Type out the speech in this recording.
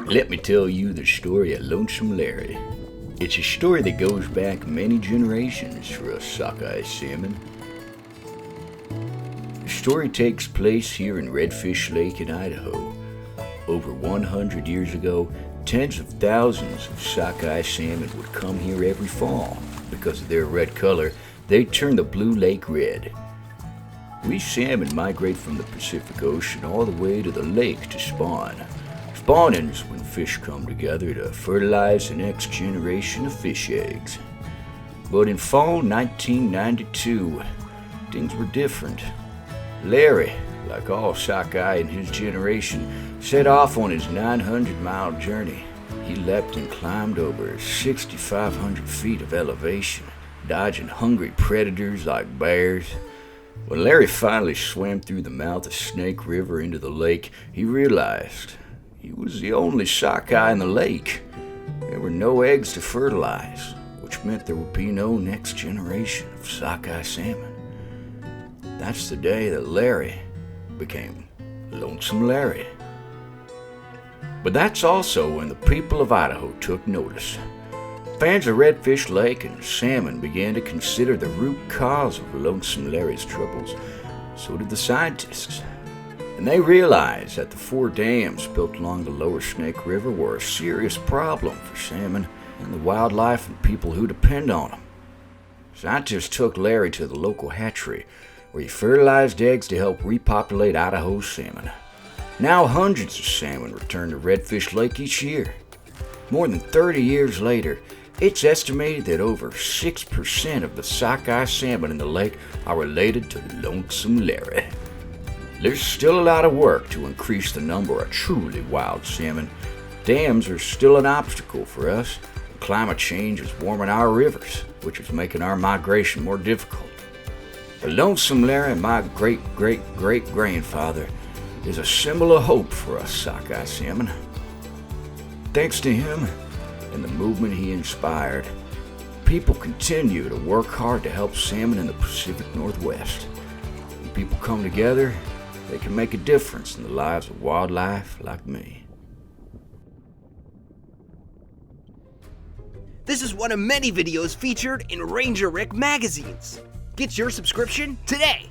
Let me tell you the story of Lonesome Larry. It's a story that goes back many generations for us sockeye salmon. The story takes place here in Redfish Lake in Idaho. Over 100 years ago, tens of thousands of sockeye salmon would come here every fall. Because of their red color, they turn the blue lake red. We salmon migrate from the Pacific Ocean all the way to the lake to spawn. Spawning is when fish come together to fertilize the next generation of fish eggs. But in fall 1992, things were different. Larry, like all sockeye in his generation, set off on his 900-mile journey. He leapt and climbed over 6,500 feet of elevation, dodging hungry predators like bears. When Larry finally swam through the mouth of Snake River into the lake, he realized he was the only sockeye in the lake. There were no eggs to fertilize, which meant there would be no next generation of sockeye salmon. That's the day that Larry became Lonesome Larry. But that's also when the people of Idaho took notice. Fans of Redfish Lake and salmon began to consider the root cause of Lonesome Larry's troubles. So did the scientists. And they realized that the 4 dams built along the lower Snake River were a serious problem for salmon and the wildlife and people who depend on them. Scientists took Larry to the local hatchery, where he fertilized eggs to help repopulate Idaho's salmon. Now hundreds of salmon return to Redfish Lake each year. More than 30 years later, it's estimated that over 6% of the sockeye salmon in the lake are related to Lonesome Larry. There's still a lot of work to increase the number of truly wild salmon. Dams are still an obstacle for us. Climate change is warming our rivers, which is making our migration more difficult. But Lonesome Larry, my great-great-great-grandfather, is a symbol of hope for us sockeye salmon. Thanks to him and the movement he inspired, people continue to work hard to help salmon in the Pacific Northwest. When people come together, they can make a difference in the lives of wildlife like me. This is one of many videos featured in Ranger Rick magazines. Get your subscription today.